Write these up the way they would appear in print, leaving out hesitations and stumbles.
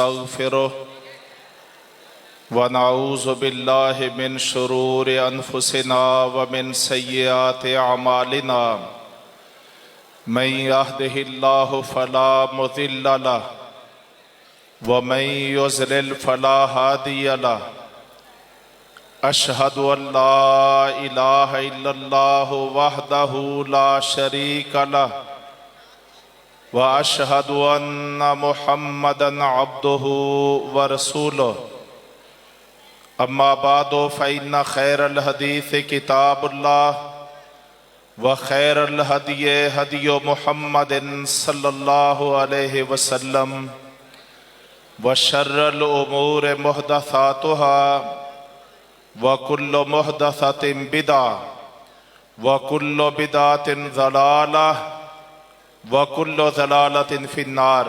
नस्तगफिरुह व नऊज़ु बिल्लाहि मिन शुरूरि अनफुसिना व मिन सय्यिआति अमालिना मन यहदिहिल्लाहु फला मुज़िल्ल लहु व मन युज़लिल फला हादिय लहु। अशहदु अल्ला इलाहा इल्लल्लाहु वहदहु ला शरीका लहु व अशहदु अन्ना मुहम्मदन अब्दुहु व रसूलुहु। अम्मा बादो फ़इन्ना खैरल हदीस किताबुल्लाह व खैरल हदिय हदिय मुहम्मदिन सल्लल्लाहु अलैहि वसल्लम व शर्रल उमूर मुहदसातुहा व कुल्लु मुहदसतिन बिदअ व कुल्लु बिदअतिन ज़लालह व कुल्लु ज़लालतिन फिन्नार।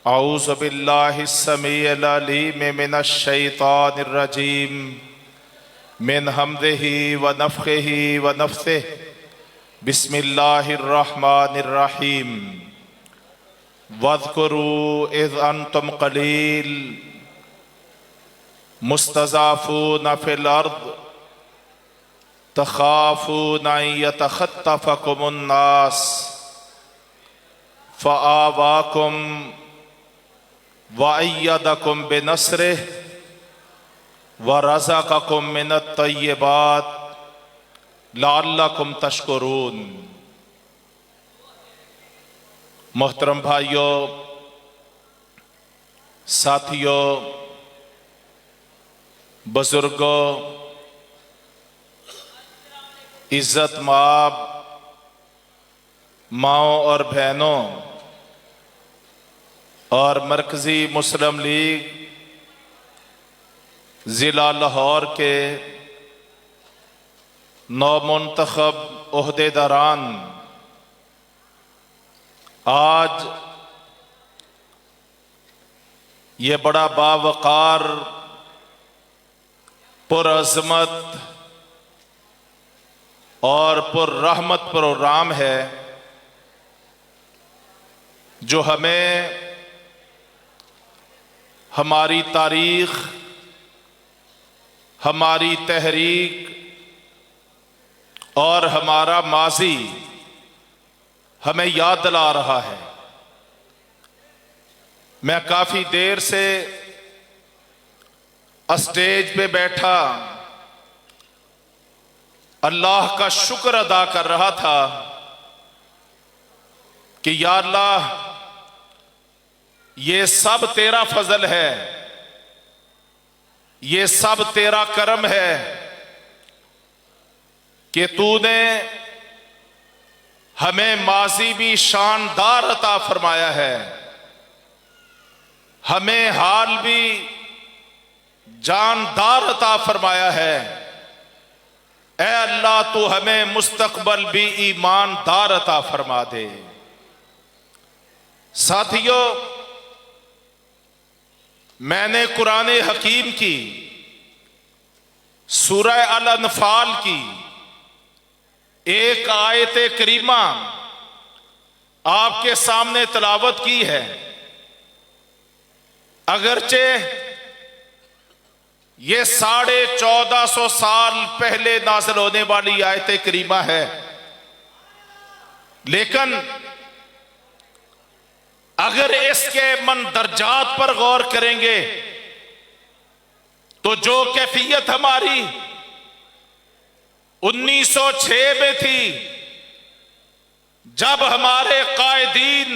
औज़ु बिल्लाहि समीइल अलीम मिनश शैतानिर रजीम मिन हम्ज़िही व नफ़्ख़िही व नफ़्सिही। बिस्मिल्लाहिर रहमानिर रहीम। वज़्कुरू इज़ अंतुम क़लील मुस्तज़अफ़ून फ़िल अर्ज़ तख़ाफ़ून अन यतख़त्तफ़कुमुन नास फ़आवाकुम व अय्यदकुम बिनस्रिही व रज़क़कुम मिनत तय्यिबात लअल्लकुम तशकुरून। मोहतरम भाइयों, साथियों, बुजुर्गों, इज्जत माब माओं और बहनों और मरकज़ी मुस्लिम लीग ज़िला लाहौर के नौमुंतखब ओहदेदारान, आज ये बड़ा बावकार पुरअज़मत और पुर्रहमत प्रोग्राम है जो हमें हमारी तारीख, हमारी तहरीक और हमारा माजी हमें याद दिला रहा है। मैं काफी देर से स्टेज पे बैठा अल्लाह का शुक्र अदा कर रहा था कि या अल्लाह, ये सब तेरा फजल है, ये सब तेरा करम है कि तूने हमें माजी भी शानदार अता फरमाया है, हमें हाल भी जानदार अता फरमाया है। ऐ अल्लाह, तू हमें मुस्तकबल भी ईमानदार अता फरमा दे। साथियों, मैंने कुरान हकीम की सूरह अल अनफाल की एक आयत करीमा आपके सामने तिलावत की है। अगरचे ये 1450 साल पहले नाज़िल होने वाली आयत करीमा है, लेकिन अगर इसके मंदरजात पर गौर करेंगे तो जो कैफियत हमारी 1906 में थी, जब हमारे कायदीन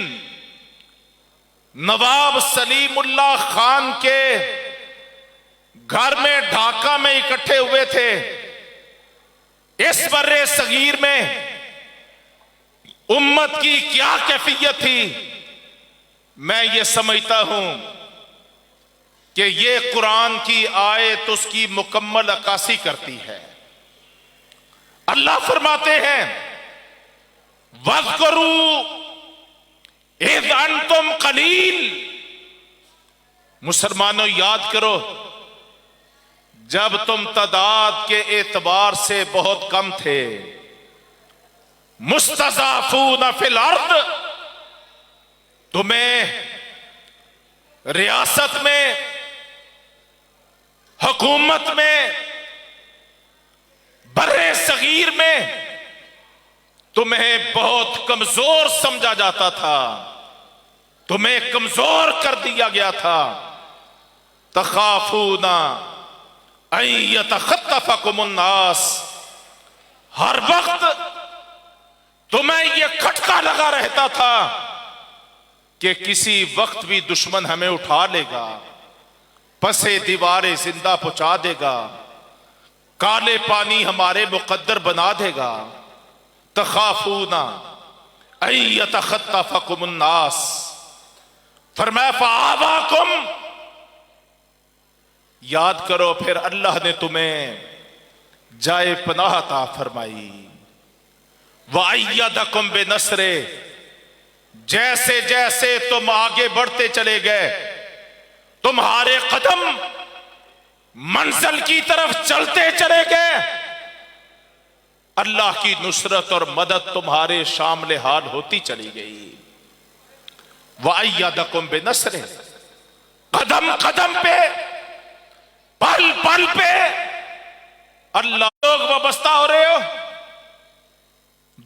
नवाब सलीमुल्लाह खान के घर में ढाका में इकट्ठे हुए थे, इस बर्रे सगीर में उम्मत की क्या कैफियत थी, मैं ये समझता हूं कि ये कुरान की आयत उसकी मुकम्मल अक्कासी करती है। अल्लाह फरमाते हैं, वज़्कुरू इज़ अंतुम क़लील। मुसलमानों, याद करो जब तुम तादाद के एतबार से बहुत कम थे। मुस्तज़अफ़ून फ़िल अर्ज़, तुम्हें रियासत में, हुकूमत में, बर्रे सगीर में तुम्हें बहुत कमजोर समझा जाता था, तुम्हें कमजोर कर दिया गया था। तखाफूना यतखत्तफकुमुन्नास, हर वक्त तुम्हें यह खटका लगा रहता था कि किसी वक्त भी दुश्मन हमें उठा लेगा, पसे दीवारें जिंदा पहुंचा देगा, काले पानी हमारे मुकद्दर बना देगा। तखाफूना यतखत्तफकुमुन्नास, फरमाया फ़आवाकुम, याद करो फिर अल्लाह ने तुम्हें जाए पनाह अता फरमाई। वअय्यदकुम बिनस्रे, जैसे जैसे तुम आगे बढ़ते चले गए, तुम्हारे कदम मंजिल की तरफ चलते चले गए, अल्लाह की नुसरत और मदद तुम्हारे शामिल हाल होती चली गई। वअय्यदकुम बिनस्रे, कदम कदम पे, पल पल पे अल्लाह लोग वाबस्ता हो रहे हो।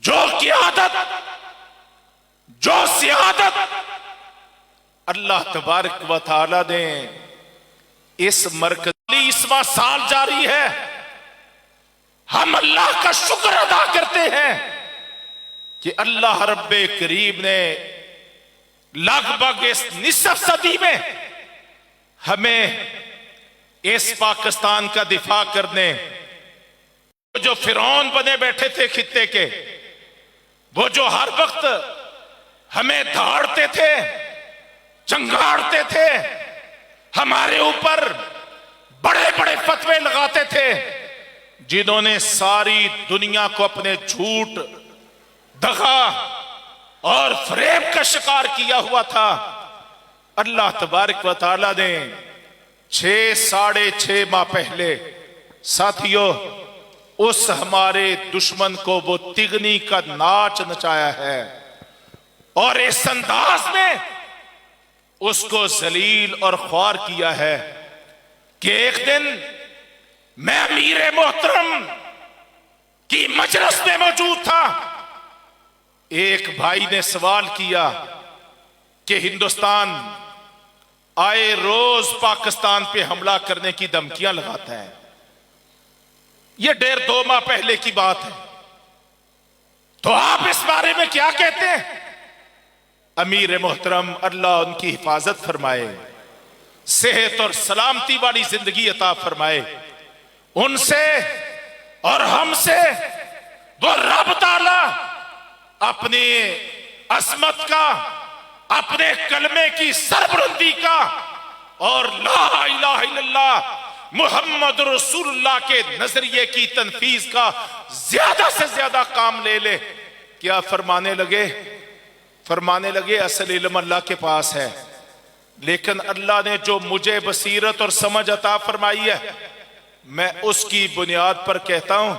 जो क़ियादत, जो सियादत अल्लाह तबारक व तआला ने इस मरकज़ 40वां साल जारी है, हम अल्लाह का शुक्र अदा करते हैं कि अल्लाह रब्बे करीम ने लगभग इस निसफ सदी में हमें इस पाकिस्तान का दिफा करने, जो फिरौन बने बैठे थे खित्ते के, वो जो हर वक्त हमें धाड़ते थे, चंगाड़ते थे, हमारे ऊपर बड़े बड़े फतवे लगाते थे, जिन्होंने सारी दुनिया को अपने झूठ, दगा और फरेब का शिकार किया हुआ था, अल्लाह तबारक व तआला ने 6-6.5 माह पहले साथियों उस हमारे दुश्मन को वो तिगनी का नाच नचाया है और इस अंदाज में उसको जलील और ख्वार किया है कि एक दिन मैं अमीर मोहतरम की मजलिस में मौजूद था। एक भाई ने सवाल किया कि हिंदुस्तान आए रोज पाकिस्तान पे हमला करने की धमकियां लगाता है, यह 1.5-2 माह पहले की बात है, तो आप इस बारे में क्या कहते हैं? अमीर मोहतरम अल्लाह उनकी हिफाजत फरमाए, सेहत और सलामती वाली जिंदगी अता फरमाए, उनसे और हमसे वो रब ताला अपने असमत का, अपने कलमे की सरबुलंदी का और ला इलाहा इल्लल्लाह मुहम्मद रसूलुल्लाह के नजरिए की तनफीज का ज्यादा से ज्यादा काम ले ले। क्या फरमाने लगे असल इल्म अल्लाह के पास है, लेकिन अल्लाह ने जो मुझे बसीरत और समझ अता फरमाई है, मैं उसकी बुनियाद पर कहता हूं,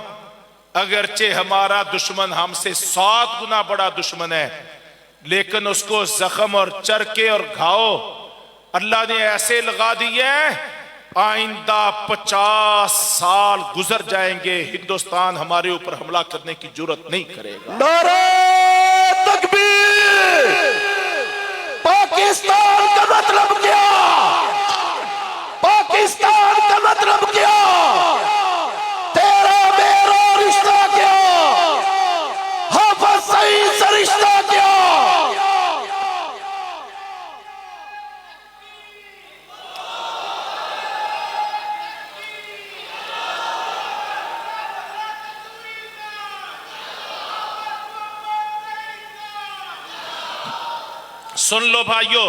अगरचे हमारा दुश्मन हमसे 7 गुना बड़ा दुश्मन है, लेकिन उसको जख्म और चरके और घाव अल्लाह ने ऐसे लगा दिए हैं, आइंदा 50 साल गुजर जाएंगे, हिंदुस्तान हमारे ऊपर हमला करने की जरूरत नहीं करेगा। नारे तकबीर! पाकिस्तान का मतलब क्या? पाकिस्तान का मतलब क्या? तेरा मेरा रिश्ता क्या? हाफिज सईद से रिश्ता क्या? सुन लो भाइयों,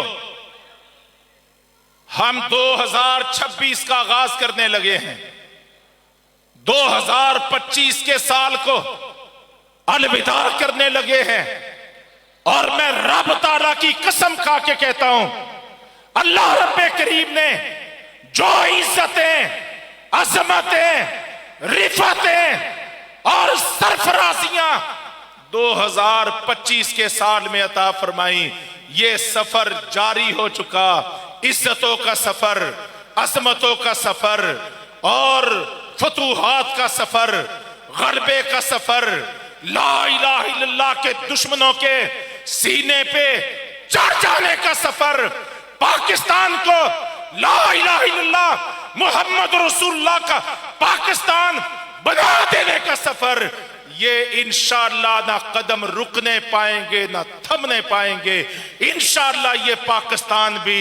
हम 2026 का आगाज करने लगे हैं। 2025 के साल को अलविदा करने लगे हैं और मैं रब ताला की कसम खा के कहता हूं, अल्लाह रब्बे करीम ने जो इज्जतें, अजमतें, रिफतें और सरफराजियां 2025 के साल में अता फरमाई, ये सफर जारी हो चुका, इज्जतों का सफर, अजमतों का सफर और फतूहात का सफर, गलबे का सफर, ला इलाहा इल्लल्लाह के दुश्मनों के सीने पे चढ़ जाने का सफर, पाकिस्तान को ला इलाहा इल्लल्लाह मोहम्मद रसूलुल्लाह का पाकिस्तान बना देने का सफर, ये इंशाअल्लाह ना कदम रुकने पाएंगे ना थमने पाएंगे। इंशाअल्लाह ये पाकिस्तान भी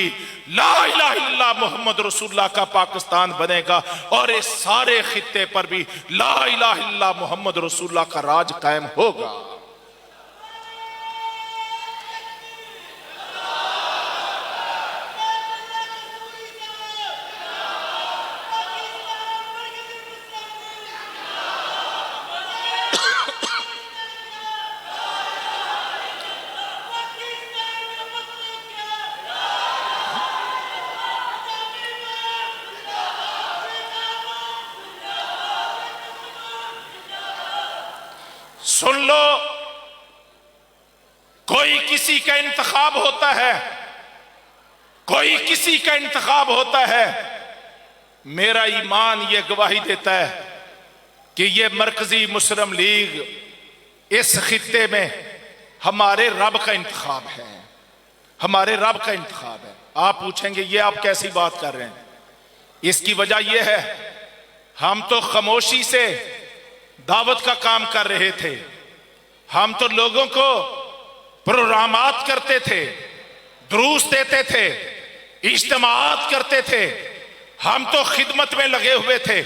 ला इलाहा इल्लल्लाह मोहम्मद रसूलुल्लाह का पाकिस्तान बनेगा और इस सारे खित्ते पर भी ला इलाहा इल्लल्लाह मोहम्मद रसूलुल्लाह का राज कायम होगा। सुन लो, कोई किसी का इंतखाब होता है, कोई किसी का इंतखाब होता है। मेरा ईमान यह गवाही देता है कि यह मरकजी मुस्लिम लीग इस खित्ते में हमारे रब का इंतखाब है, हमारे रब का इंतखाब है। आप पूछेंगे ये आप कैसी बात कर रहे हैं? इसकी वजह यह है, हम तो खामोशी से दावत का काम कर रहे थे, हम तो लोगों को प्रोग्रामात करते थे, दुरूस देते थे, इज्तिमाआत करते थे, हम तो खिदमत में लगे हुए थे,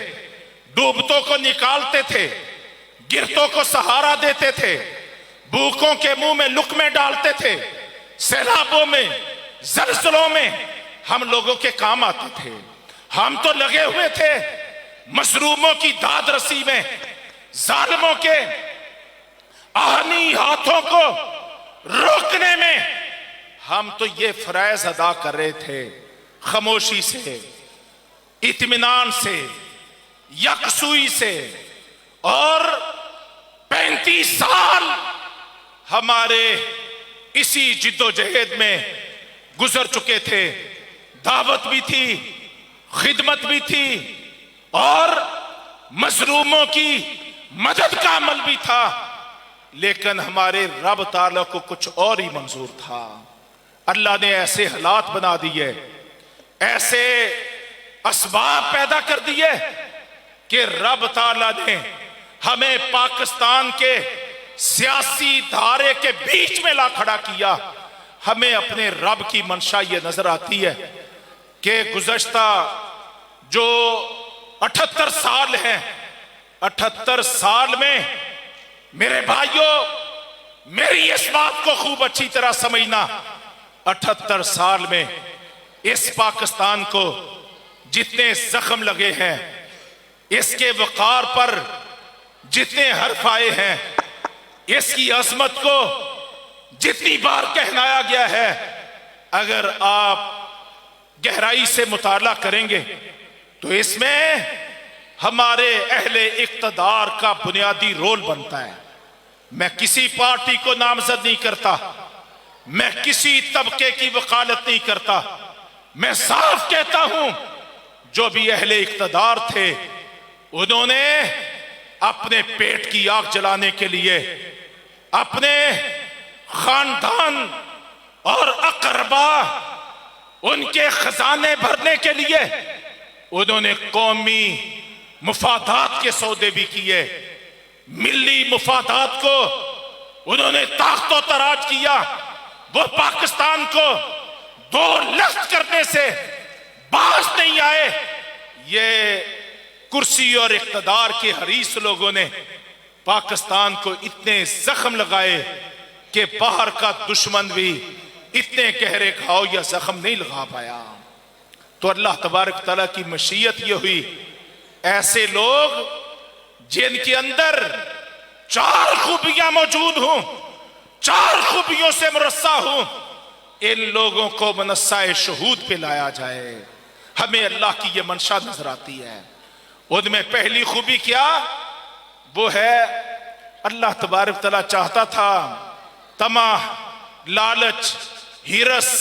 डूबतों को निकालते थे, गिरतों को सहारा देते थे, भूखों के मुंह में लुकमे डालते थे, सैलाबों में जलजलों में हम लोगों के काम आते थे। हम तो लगे हुए थे मजलूमों की दाद रसी में, जालिमों के आहनी हाथों को रोकने में। हम तो ये फराइज अदा कर रहे थे खामोशी से, इत्मीनान से, यकसुई से। और 35 साल हमारे इसी जिद्दोजहद में गुजर चुके थे। दावत भी थी, खिदमत भी थी और मजलूमों की मदद का अमल भी था, लेकिन हमारे रब ताला को कुछ और ही मंजूर था। अल्लाह ने ऐसे हालात बना दिए, ऐसे असबाब पैदा कर दिए कि रब ताला ने हमें पाकिस्तान के सियासी धारे के बीच में ला खड़ा किया। हमें अपने रब की मंशा ये नजर आती है कि गुज़श्ता जो 78 साल हैं, 78 साल में मेरे भाइयों, मेरी इस बात को खूब अच्छी तरह समझना, 78 साल में इस पाकिस्तान को जितने जख्म लगे हैं, इसके वकार पर जितने हर्फ आए हैं, इसकी अजमत को जितनी बार कहनाया गया है, अगर आप गहराई से मुताला करेंगे तो इसमें हमारे अहले इक्तदार का बुनियादी रोल बनता है। मैं किसी पार्टी को नामजद नहीं करता, मैं किसी तबके की वकालत नहीं करता। मैं साफ कहता हूं, जो भी अहले इक्तदार थे उन्होंने अपने पेट की आग जलाने के लिए, अपने खानदान और अकरबा, उनके खजाने भरने के लिए उन्होंने कौमी मुफादात के सौदे भी किए, मिली मुफादात को उन्होंने ताकतो तराज किया। वो पाकिस्तान को दो लफ्ज करने से बाज नहीं आए। ये कुर्सी और इख्तदार के हरीस लोगों ने पाकिस्तान को इतने जख्म लगाए कि बाहर का दुश्मन भी इतने गहरे घाव या जख्म नहीं लगा पाया। तो अल्लाह तबारक तआला की मशीयत ये हुई, ऐसे लोग जिनके अंदर 4 खूबियां मौजूद हों, 4 खूबियों से मुरस्सा हूं, इन लोगों को मनस्साए शहूद पे लाया जाए। हमें अल्लाह की ये मंशा नजर आती है। उनमें पहली खूबी क्या? वो है अल्लाह तबारक तआला चाहता था तमा, लालच, हिरस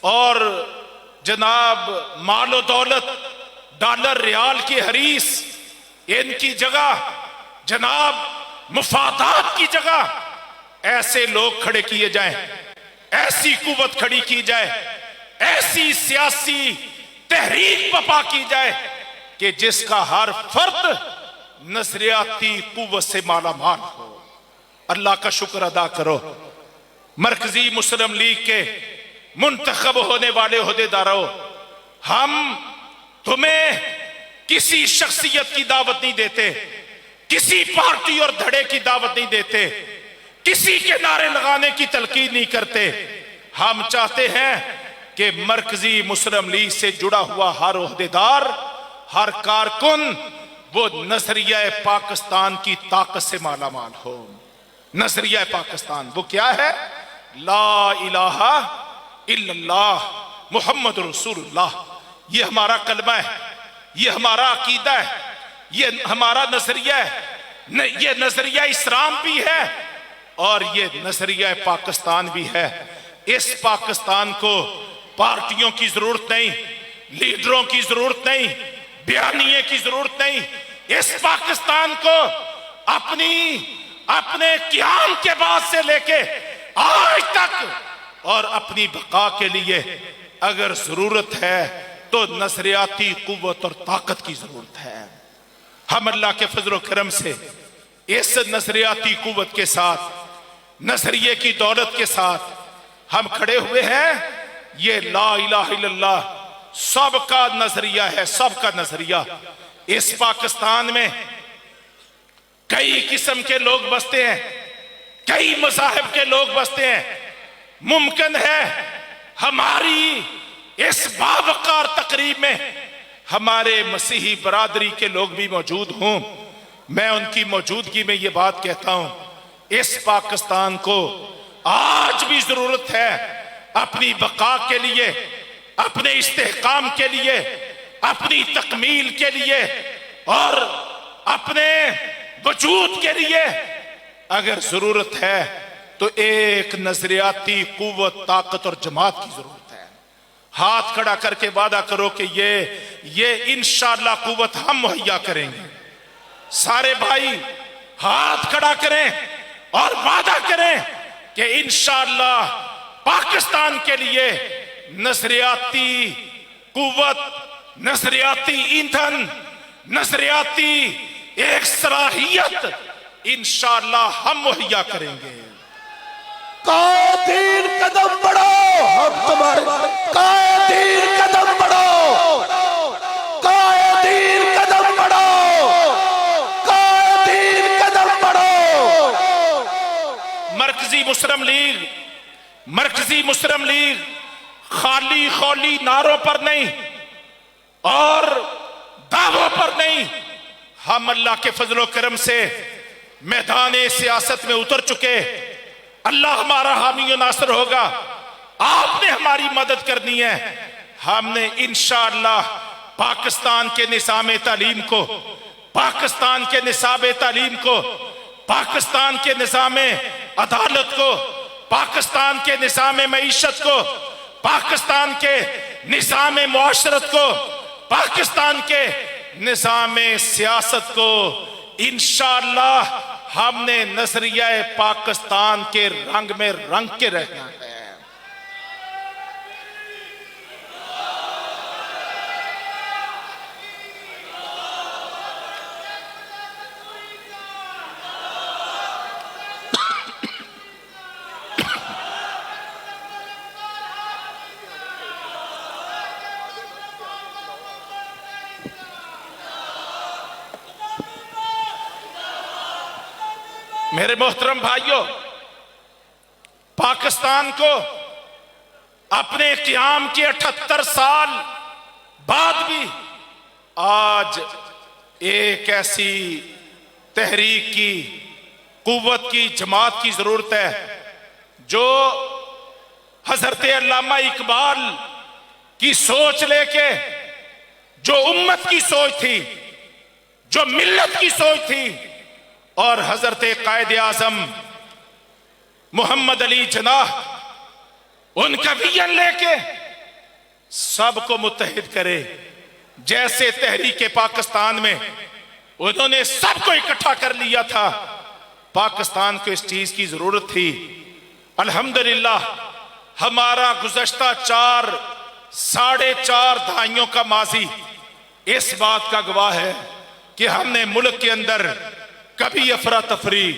और जनाब मालो दौलत, डॉलर रियाल की हरीस, इनकी जगह जनाब मुफादात की जगह ऐसे लोग खड़े किए जाएं, ऐसी कुव्वत खड़ी की जाए, ऐसी सियासी तहरीक बपा की जाए कि जिसका हर फर्द नजरियाती कुव्वत से मालामाल हो। अल्लाह का शुक्र अदा करो, मरकजी मुस्लिम लीग के मुंतखब होने वाले ओहदेदारों, हम तुम्हें किसी शख्सियत की दावत नहीं देते, किसी पार्टी और धड़े की दावत नहीं देते, किसी के नारे लगाने की तलकीन नहीं करते। हम चाहते हैं कि मरकजी मुस्लिम लीग से जुड़ा हुआ हर ओहदेदार, हर कारकुन वो नजरिया पाकिस्तान की ताकत से मालामाल हो। नजरिया पाकिस्तान वो क्या है? ला इलाहा इल्लल्लाह मुहम्मद रसूलुल्लाह। ये हमारा कलमा है, ये हमारा अकीदा है, ये हमारा नजरिया है। ये नजरिया इस्लाम भी है और ये नजरिया पाकिस्तान भी है। इस पाकिस्तान को पार्टियों की जरूरत नहीं, लीडरों की जरूरत नहीं, बयानिए की जरूरत नहीं। इस पाकिस्तान को अपने क़याम के बाद से लेके आज तक और अपनी बका के लिए अगर जरूरत है तो नजरियाती कुव्वत और ताकत की जरूरत है। हम अल्लाह के फजल करम से इस नजरियाती कुव्वत के साथ, नजरिए की दौलत के साथ हम खड़े हुए हैं। ये ला इलाहा इल्लल्लाह सबका नजरिया है, सबका नजरिया। इस पाकिस्तान में कई किस्म के लोग बसते हैं, कई मज़ाहिब के लोग बसते हैं। मुमकिन है हमारी इस बावकार तकरीब में हमारे मसीही बरादरी के लोग भी मौजूद हों। मैं उनकी मौजूदगी में ये बात कहता हूं, इस पाकिस्तान को आज भी जरूरत है अपनी बका के लिए, अपने इस्तेहकाम के लिए, अपनी तकमील के लिए और अपने वजूद के लिए। अगर जरूरत है तो एक नजरियाती कुव्वत, ताकत और जमात की जरूरत है। हाथ खड़ा करके वादा करो कि ये इंशाअल्लाह कुव्वत हम मुहैया करेंगे। सारे भाई हाथ खड़ा करें और वादा करें कि इंशाअल्लाह पाकिस्तान के लिए नजरियाती कुव्वत, नजरियाती ईंधन, नजरियाती एक सलाहियत इंशाअल्लाह हम मुहैया करेंगे। कायदीन कदम बढ़ो, हम तुम्हारे कायदीन कदम बढ़ो, कायदीन कदम बढ़ो, कायदीन कदम बढ़ो। मरकजी मुस्लिम लीग खाली खौली नारों पर नहीं और दावों पर नहीं, हम अल्लाह के फजलो करम से मैदान सियासत में उतर चुके। अल्लाह हमारा हामी और नासर होगा। आपने हमारी मदद करनी है। हमने इंशाअल्लाह पाकिस्तान के निज़ाम तालीम को, पाकिस्तान के निसाब तालीम को, पाकिस्तान के निज़ाम अदालत को, पाकिस्तान के निज़ाम मईशत को, पाकिस्तान के निज़ाम मुआशरत को, पाकिस्तान के निज़ाम सियासत को इंशाअल्लाह हमने नजरिया पाकिस्तान के रंग में रंग के रहना है। मेरे मोहतरम भाइयों, पाकिस्तान को अपने क़याम के 78 साल बाद भी आज एक ऐसी तहरीक की, कुव्वत की, जमात की जरूरत है जो हजरत अल्लामा इकबाल की सोच लेके, जो उम्मत की सोच थी, जो मिल्लत की सोच थी, और हजरत कायद आजम मोहम्मद अली जनाह उनका विजन लेके सबको मुत्तहिद करे। जैसे तहरीके पाकिस्तान में उन्होंने सबको इकट्ठा कर लिया था, पाकिस्तान को इस चीज की जरूरत थी। अल्हम्दुलिल्लाह हमारा गुज़श्ता 4-4.5 दहाइयों का माजी इस बात का गवाह है कि हमने मुल्क के अंदर कभी अफरा तफरी,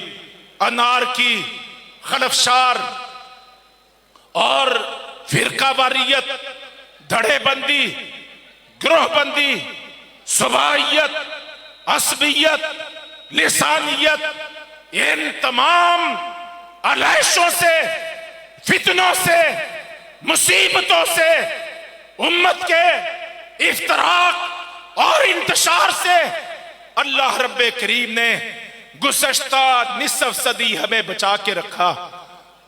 अनारकी, खलफशार और फिरकावारियत, धड़ेबंदी, ग्रोहबंदी, सुबाइयत, असबियत, लिसानियत, इन तमाम अलैशों से, फितनों से, मुसीबतों से, उम्मत के इफ्तराक और इंतशार से अल्लाह रब्बे करीम ने गुज़श्ता निसफ सदी हमें बचा के रखा।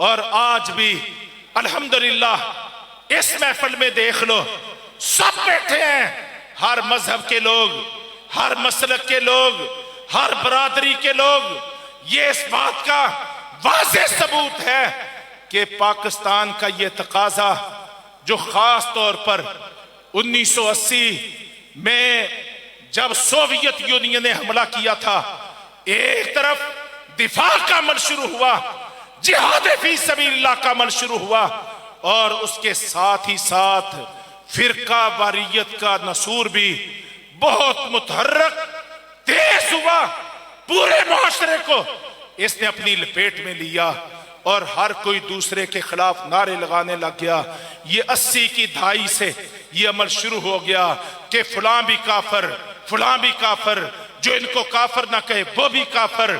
और आज भी अल्हम्दुलिल्लाह इस महफिल में देख लो, सब बैठे हैं, हर मजहब के लोग, हर मसलक के लोग, हर बरादरी के लोग। ये इस बात का वाज़ेह सबूत है कि पाकिस्तान का ये तकाजा जो खास तौर पर 1980 में जब सोवियत यूनियन ने हमला किया था, एक तरफ दिफा का अमल शुरू हुआ, जिहाद फी सबीलिल्लाह का अमल शुरू हुआ, और उसके साथ ही साथ फिरका वारियत का नसूर भी बहुत मुतहर्रक तेज हुआ। पूरे मुआशरे को इसने अपनी लपेट में लिया और हर कोई दूसरे के खिलाफ नारे लगाने लग गया। ये 80 की दहाई से ये अमल शुरू हो गया कि फलां भी काफर, फलां भी काफर, जो इनको काफर ना कहे वो भी काफर।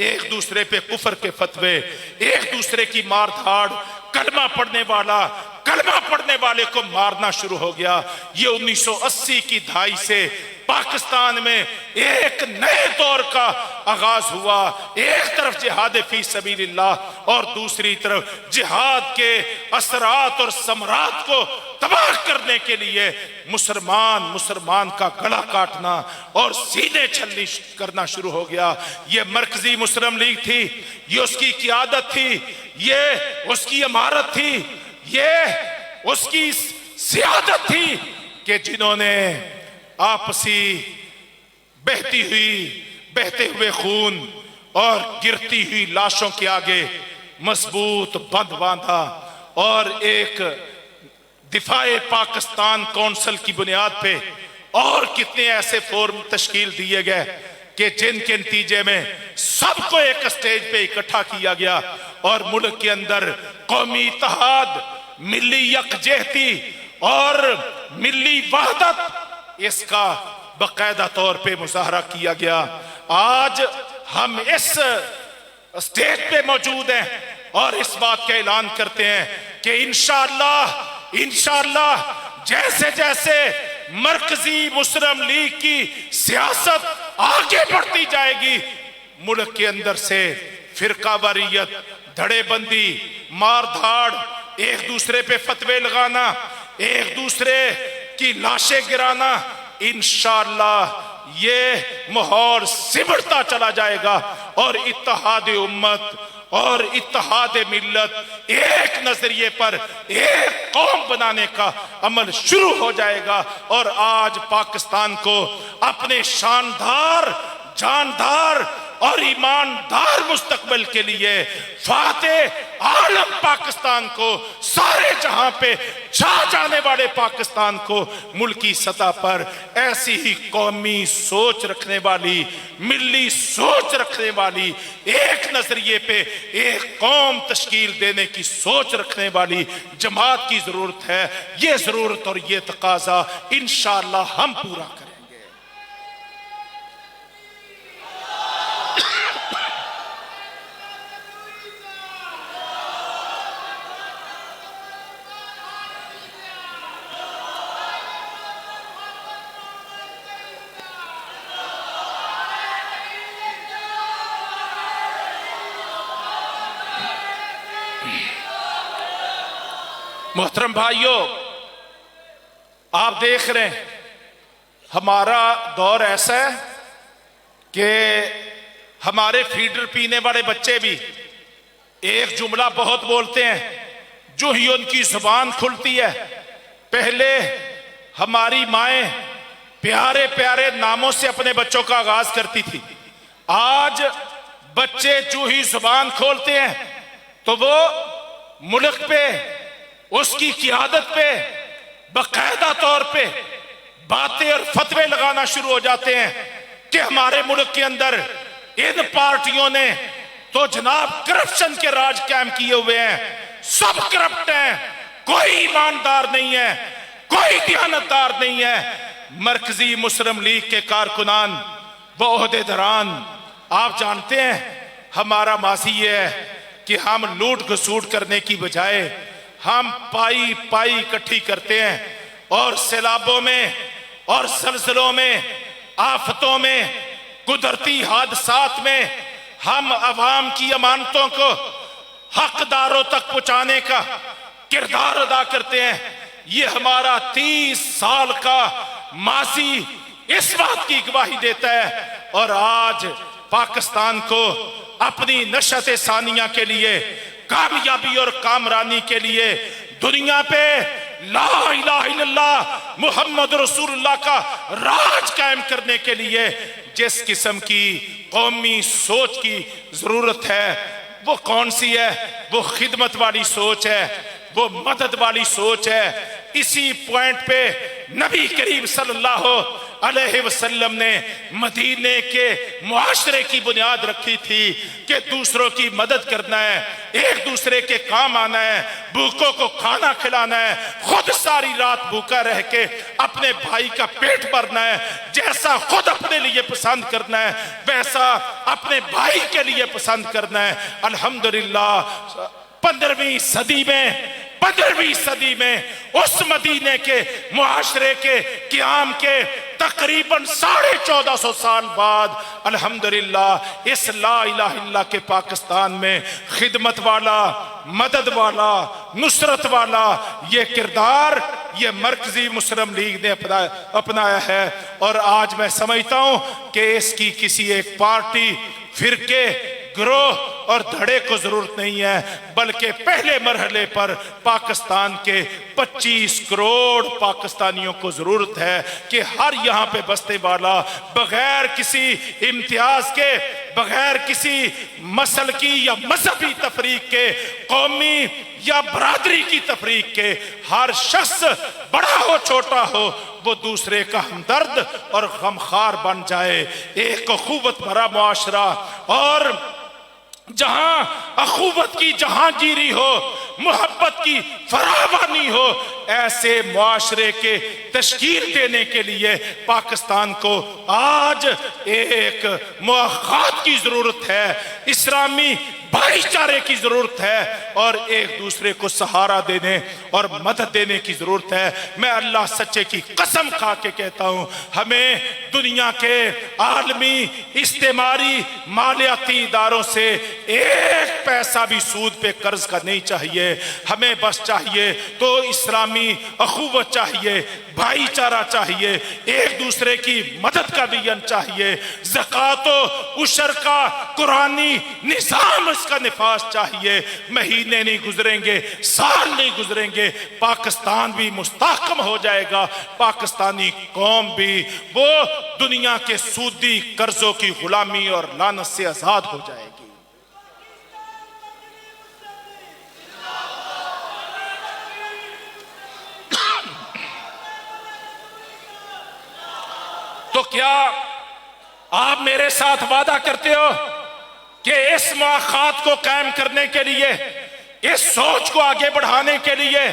एक दूसरे पे कुफर के फतवे, एक दूसरे की मार धाड़, कलमा पढ़ने वाला कलमा पढ़ने वाले को मारना शुरू हो गया। ये 1980 की दहाई से पाकिस्तान में एक नए दौर का आगाज हुआ। एक तरफ जिहाद फी सबीलिल्लाह और दूसरी तरफ जिहाद के असरात और समरात को तबाह करने के लिए मुसलमान का गला काटना और सीने छलनी करना शुरू हो गया। ये मरकजी मुस्लिम लीग थी, ये उसकी क़ियादत थी, ये उसकी इमारत थी, ये उसकी सियादत थी कि जिन्होंने आपसी बहते हुए खून और गिरती हुई लाशों के आगे मजबूत बंध बांधा और एक दिफाए पाकिस्तान कौंसिल की बुनियाद पे और कितने ऐसे फोरम तश्कील दिए गए कि जिनके नतीजे में सबको एक स्टेज पे इकट्ठा किया गया और मुल्क के अंदर कौमी इत्तेहाद, मिली यकजहती और मिली वहदत, इसका बाकायदा तौर पे मुजाहरा किया गया। आज हम इस स्टेज पे मौजूद हैं और इस बात का ऐलान करते हैं कि इंशाअल्लाह जैसे जैसे मरकजी मुस्लिम लीग की सियासत आगे बढ़ती जाएगी, मुल्क के अंदर से फिरकावारियत, धड़ेबंदी, मार धाड़, एक दूसरे पे फतवे लगाना, एक दूसरे की लाशें गिराना, इंशाअल्लाह ये माहौल सिमटता चला जाएगा और इत्तेहाद उम्मत और इत्तेहाद मिल्लत एक नजरिए पर एक कौम बनाने का अमल शुरू हो जाएगा। और आज पाकिस्तान को अपने शानदार, जानदार और ईमानदार मुस्तकबिल के लिए फातेह आलम पाकिस्तान को, सारे जहां पे छा जाने वाले पाकिस्तान को मुल्की सतह पर ऐसी ही कौमी सोच रखने वाली, मिली सोच रखने वाली, एक नजरिए पे एक कौम तश्कील देने की सोच रखने वाली जमात की जरूरत है। ये जरूरत और ये तकाजा इंशाअल्लाह हम पूरा करें। मोहतरम भाइयों, आप देख रहे हैं हमारा दौर ऐसा है कि हमारे फीडर पीने वाले बच्चे भी एक जुमला बहुत बोलते हैं, जो ही उनकी जुबान खुलती है पहले हमारी माएं प्यारे प्यारे नामों से अपने बच्चों का आगाज करती थी। आज बच्चे जो ही जुबान खोलते हैं तो वो मुल्क पे, उसकी क़ियादत पे बाकायदा तौर पे बातें और फतवे लगाना शुरू हो जाते हैं कि हमारे मुल्क के अंदर इन पार्टियों ने तो जनाब करप्शन के राज कायम किए हुए हैं, सब करप्ट हैं, कोई ईमानदार नहीं है, कोई दयानतदार नहीं है। मरकजी मुस्लिम लीग के कारकुनान, ओहदेदारान, आप जानते हैं हमारा माजी ये है कि हम लूट घसूट करने की बजाय हम पाई पाई इकट्ठी करते हैं और सैलाबों में और जलजलों में, आफतों में, कुदरती हादसात में हम अवाम की अमानतों को हकदारों तक पहुंचाने का किरदार अदा करते हैं। ये हमारा 30 साल का माजी इस बात की गवाही देता है। और आज पाकिस्तान को अपनी नशत सानिया के लिए, कामयाबी और कामरानी के लिए दुनिया पे ला इलाहा इल्लल्लाह मुहम्मद रसूलुल्लाह का राज कायम करने के लिए जिस किस्म की कौमी सोच की जरूरत है, वो कौन सी है? वो खिदमत वाली सोच है, वो मदद वाली सोच है। इसी पॉइंट पे नबी करीम सल्लल्लाहु अलैहि वसल्लम ने मदीने के मुआशरे की बुनियाद रखी थी कि दूसरों की मदद करना है, एक दूसरे के काम आना है, भूखों को खाना खिलाना है, खुद सारी रात भूखा रह के अपने भाई का पेट भरना है। जैसा खुद अपने लिए पसंद करना है वैसा अपने भाई के लिए पसंद करना है। अल्हम्दुलिल्लाह 15वीं सदी में उस मदीने के मुआशरे के क़याम के तकरीबन 1450 साल बाद अल्हम्दुलिल्लाह इस ला इलाहा इल्लल्लाह के पाकिस्तान में खिदमत वाला, मदद वाला, नुसरत वाला ये किरदार ये मरकजी मुस्लिम लीग ने अपनाया है। और आज मैं समझता हूं कि इसकी किसी एक पार्टी, फिरके, ग्रोह और धड़े को जरूरत नहीं है, बल्कि पहले मरहले पर पाकिस्तान के 25 करोड़ पाकिस्तानियों को जरूरत है कि हर यहाँ पे बसने वाला बगैर किसी इम्तियाज के, बगैर किसी मसल की या मजहबी तफरीक के, कौमी या बरादरी की तफरीक के, हर शख्स बड़ा हो छोटा हो वो दूसरे का हमदर्द और गमखार बन जाए। एक अखुवत भरा मुआशरा और जहां अखुवत की जहांगीरी हो, मोहब्बत की फरावानी हो, ऐसे मुआशरे के तश्कील देने के लिए पाकिस्तान को आज एक मुआखात की जरूरत है, इस्लामी भाईचारे की जरूरत है और एक दूसरे को सहारा देने और मदद देने की जरूरत है। मैं अल्लाह सच्चे की कसम खा के कहता हूं, हमें दुनिया के आलमी इस्तेमारी मालियाती इदारों से एक पैसा भी सूद पे कर्ज का नहीं चाहिए। हमें बस चाहिए तो इस्लामी अखुवत चाहिए, भाईचारा चाहिए, एक दूसरे की मदद का दियन चाहिए, ज़कातो उशर का कुरानी निज़ाम इसका निफाज चाहिए। महीने नहीं गुजरेंगे, साल नहीं गुजरेंगे, पाकिस्तान भी मुस्तहकम हो जाएगा, पाकिस्तानी कौम भी वो दुनिया के सूदी कर्जों की गुलामी और लानत से आजाद हो जाएगी। तो क्या आप मेरे साथ वादा करते हो कि इस मुआखात को कायम करने के लिए, इस सोच को आगे बढ़ाने के लिए,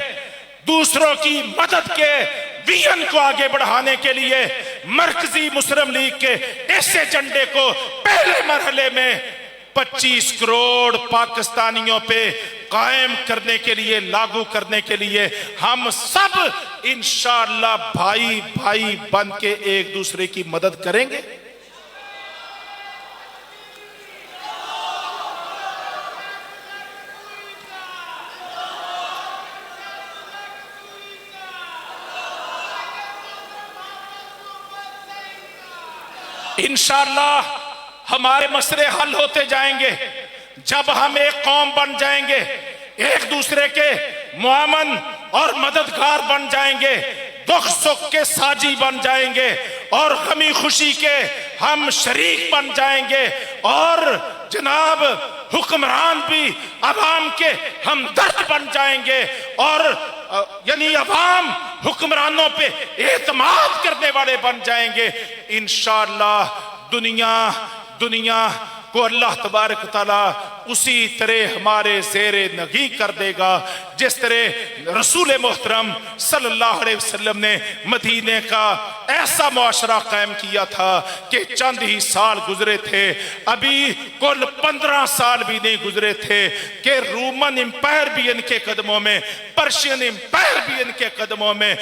दूसरों की मदद के विजन को आगे बढ़ाने के लिए मरकजी मुस्लिम लीग के इस एजेंडे को पहले मरहले में 25 करोड़ पाकिस्तानियों पे कायम करने के लिए, लागू करने के लिए हम सब इंशाअल्लाह भाई भाई बन के एक दूसरे की मदद करेंगे? इंशाअल्लाह हमारे मसले हल होते जाएंगे जब हम एक कौम बन जाएंगे, एक दूसरे के मुआमन और मददगार बन जाएंगे, दुख सुख के साजी बन जाएंगे और गमी खुशी के हम शरीक बन जाएंगे और जनाब हुक्मरान भी अवाम के हमदर्द बन जाएंगे और यानी अवाम हुक्मरानों पे एतमाद करने वाले बन जाएंगे। इंशाअल्लाह दुनिया को अल्लाह तबारक तआला उसी तरह हमारे ज़ेरे नगी कर देगा जिस तरह रसूल मोहतरम सल्लल्लाहु अलैहि वसल्लम ने मदीने का ऐसा मुआशरा कायम किया था कि चंद ही साल गुजरे थे, अभी कुल 15 साल भी नहीं गुजरे थे कि रोमन एम्पायर भी इनके कदमों में, पर्शियन एम्पायर भी इनके कदमों में,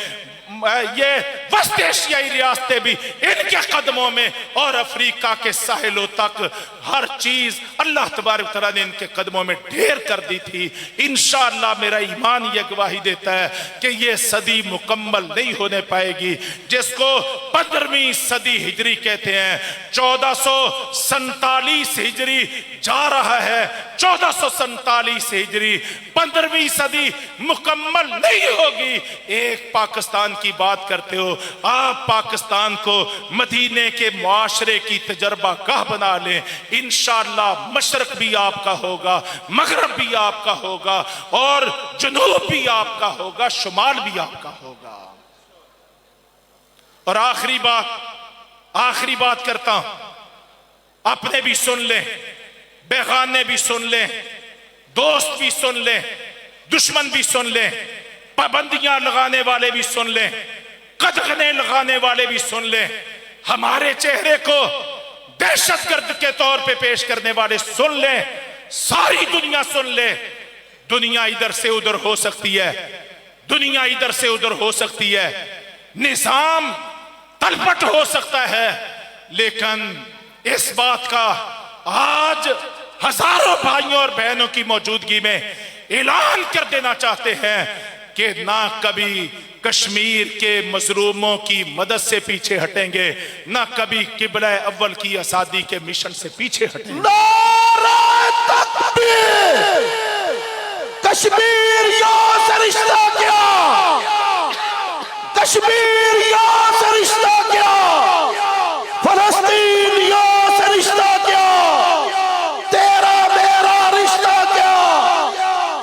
ये वस्त एशियाई रियासतें भी इनके कदमों में और अफ्रीका के साहिलों तक हर चीज अल्लाह तबारक तआला ने इनके कदमों में ढेर कर दी थी। इंशाअल्लाह मेरा ईमान ये गवाही देता है कि ये सदी मुकम्मल नहीं होने पाएगी जिसको 15वीं सदी हिजरी कहते हैं। 1447 हिजरी जा रहा है, 1447 हिजरी, 15वीं सदी मुकम्मल नहीं होगी। एक पाकिस्तान की बात करते हो आप, पाकिस्तान को मदीने के मुआशरे की तजर्बा गाह बना लें, इंशाअल्लाह मशरक भी आपका होगा, मगरब भी आपका होगा और जुनूब भी आपका होगा, शुमाल भी आपका होगा। और आखिरी बात करता हूं, अपने भी सुन लें, बेगाने भी सुन लें, दोस्त भी सुन लें, दुश्मन भी सुन लें, पाबंदियां लगाने वाले भी सुन लें, कदगने लगाने वाले भी सुन लें, हमारे चेहरे को दहशतगर्द के तौर पे पेश करने वाले सुन लें, सारी दुनिया सुन ले। दुनिया इधर से उधर हो सकती है, दुनिया इधर से उधर हो सकती है, निजाम तलपट हो सकता है, लेकिन इस बात का आज हजारों भाइयों और बहनों की मौजूदगी में ऐलान कर देना चाहते हैं कि ना कभी कश्मीर के मजलूमों की मदद से पीछे हटेंगे, ना कभी किबला अव्वल की आजादी के मिशन से पीछे हटेंगे। नारे तकबीर! कश्मीर यहाँ से रिश्ता क्या, कश्मीर यहाँ से रिश्ता क्या, फलस्तीन यहाँ से रिश्ता क्या, तेरा मेरा रिश्ता क्या,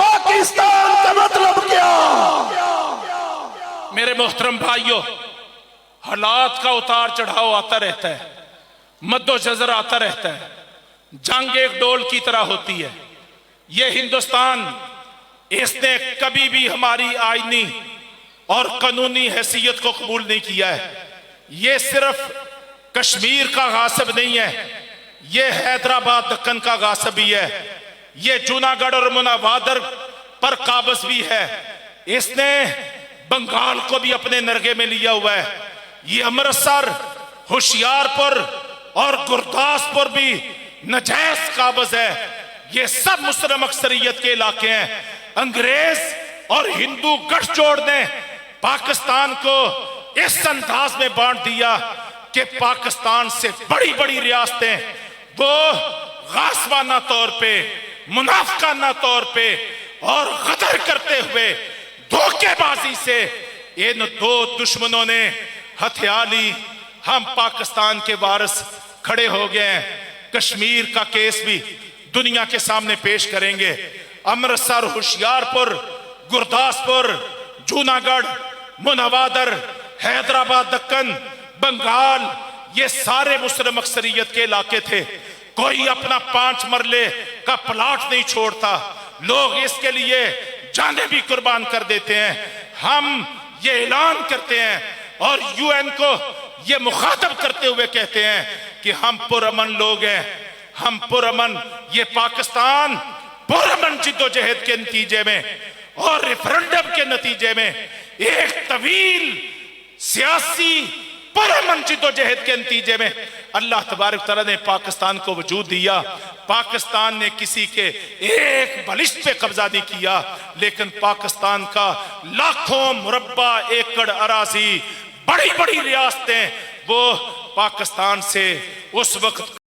पाकिस्तान का मतलब क्या। मेरे मोहतरम भाइयों, हालात का उतार चढ़ाव आता रहता है, मद्दोजर आता रहता है, जंग एक डोल की तरह होती है। यह हिंदुस्तान, इसने कभी भी हमारी आईनी और कानूनी हैसियत को कबूल नहीं किया है। यह सिर्फ कश्मीर का गासिब नहीं है, यह हैदराबाद दक्कन का गासिब भी है, यह जूनागढ़ और मुनावादर पर काबज भी है, इसने बंगाल को भी अपने नरगे में लिया हुआ है। ये अमृतसर, होशियारपुर और गुरदासपुर भी नजायज काबज है। ये सब मुस्लिम अक्सरियत के इलाके हैं। अंग्रेज और हिंदू गठजोड़ ने पाकिस्तान को इस अंदाज में बांट दिया कि पाकिस्तान से बड़ी बड़ी रियासतें वो गासवाना तौर पे, मुनाफकाना तौर पे और गदर करते हुए धोखेबाजी से इन दो दुश्मनों ने हथियार ली। हम पाकिस्तान के वारिस खड़े हो गए हैं। कश्मीर का केस भी दुनिया के सामने पेश करेंगे। अमृतसर, होशियारपुर, गुरदासपुर, जूनागढ़, मुनावादर, हैदराबाद दक्कन, बंगाल, ये सारे मुस्लिम अक्सरियत के इलाके थे। कोई अपना 5 मरले का प्लाट नहीं छोड़ता। लोग इसके लिए जाने भी कुर्बान कर देते हैं। हम ये ऐलान करते हैं और यूएन को ये मुखातब करते हुए कहते हैं कि हम पुरअमन लोग हैं, हम पुरअमन, ये पाकिस्तान पुरअमन जिद्दोजहद के नतीजे में और रेफरेंडम के नतीजे में, एक तवील सियासी पुरअमन जिद्दोजहद के नतीजे में अल्लाह तबारक तआला ने पाकिस्तान को वजूद दिया। पाकिस्तान ने किसी के एक बलिश्त पे कब्जा नहीं किया, लेकिन पाकिस्तान का लाखों मुरब्बा एकड़ अराजी, बड़ी बड़ी रियासतें वो पाकिस्तान से उस वक्त